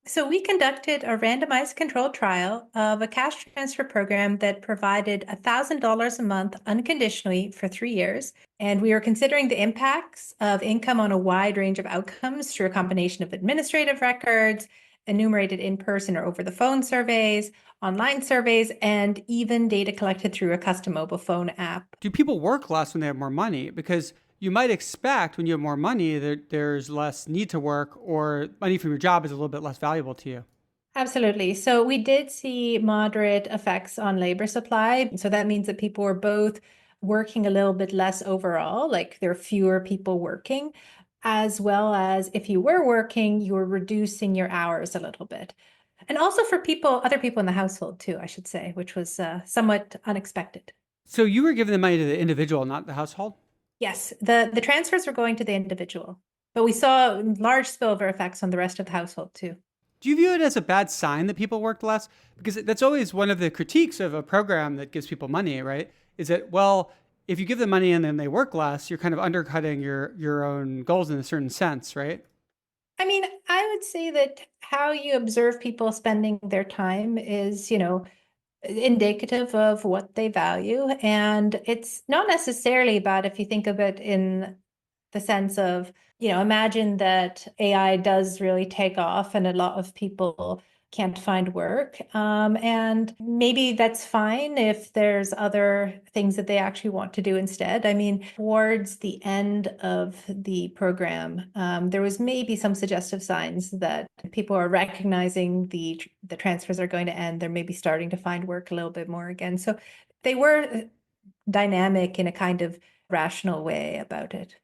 So we conducted a randomized controlled trial of a cash transfer program that provided $1,000 a month unconditionally for 3 years. And we were considering the impacts of income on a wide range of outcomes through a combination of administrative records, enumerated in-person or over-the-phone surveys, online surveys, and even data collected through a custom mobile phone app. Do people work less when they have more money? Because you might expect when you have more money that there's less need to work or money from your job is a little bit less valuable to you. Absolutely. So we did see moderate effects on labor supply. So that means that people were both working a little bit less overall, like there are fewer people working, as well as if you were working, you were reducing your hours a little bit. And also for people, other people in the household too, I should say, which was somewhat unexpected. So you were giving the money to the individual, not the household? Yes, the transfers were going to the individual, but we saw large spillover effects on the rest of the household too. Do you view it as a bad sign that people worked less? Because that's always one of the critiques of a program that gives people money, right? Is that, well, if you give them money and then they work less, you're kind of undercutting your own goals in a certain sense, right? I mean, I would say that how you observe people spending their time is, indicative of what they value. And it's not necessarily bad if you think of it in the sense of, imagine that AI does really take off and a lot of people can't find work. And maybe that's fine if there's other things that they actually want to do instead. I mean, towards the end of the program, there was maybe some suggestive signs that people are recognizing the transfers are going to end. They're maybe starting to find work a little bit more again. So they were dynamic in a kind of rational way about it.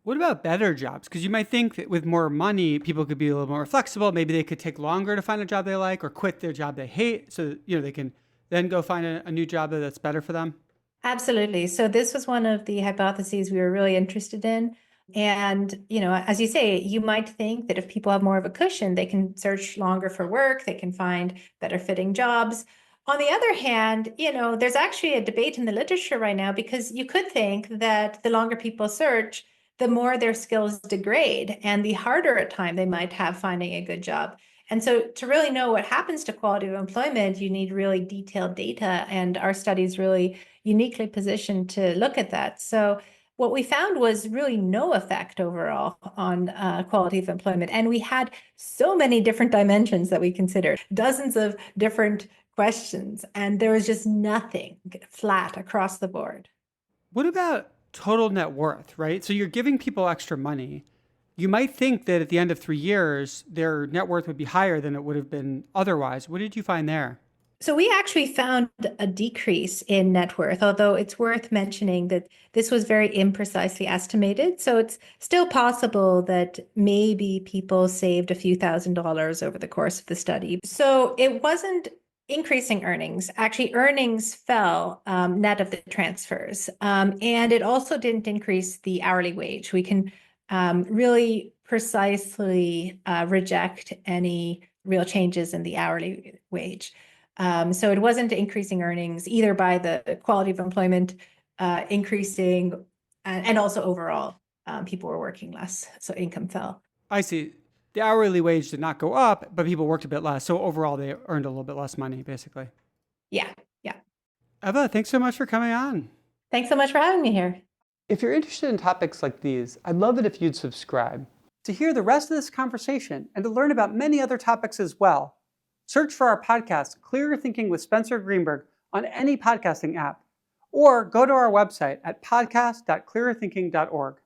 What about better jobs? Because you might think that with more money, people could be a little more flexible. Maybe they could take longer to find a job they like or quit their job they hate so that, they can then go find a new job that's better for them. Absolutely. So this was one of the hypotheses we were really interested in. And, as you say, you might think that if people have more of a cushion, they can search longer for work, they can find better fitting jobs. On the other hand, there's actually a debate in the literature right now because you could think that the longer people search, the more their skills degrade and the harder a time they might have finding a good job. And so to really know what happens to quality of employment, you need really detailed data. And our studies really uniquely positioned to look at that. So what we found was really no effect overall on quality of employment. And we had so many different dimensions that we considered, dozens of different questions, and there was just nothing flat across the board. What about total net worth, right? So you're giving people extra money. You might think that at the end of 3 years, their net worth would be higher than it would have been otherwise. What did you find there? So we actually found a decrease in net worth, although it's worth mentioning that this was very imprecisely estimated. So it's still possible that maybe people saved a few $1,000s over the course of the study. So it wasn't increasing earnings. Actually, earnings fell net of the transfers. And it also didn't increase the hourly wage. We can really precisely reject any real changes in the hourly wage. So it wasn't increasing earnings either by the quality of employment increasing and also overall people were working less, so income fell. I see. The hourly wage did not go up, but people worked a bit less. So overall, they earned a little bit less money, basically. Yeah, yeah. Eva, thanks so much for coming on. Thanks so much for having me here. If you're interested in topics like these, I'd love it if you'd subscribe. To hear the rest of this conversation and to learn about many other topics as well, search for our podcast, Clearer Thinking with Spencer Greenberg, on any podcasting app, or go to our website at podcast.clearerthinking.org.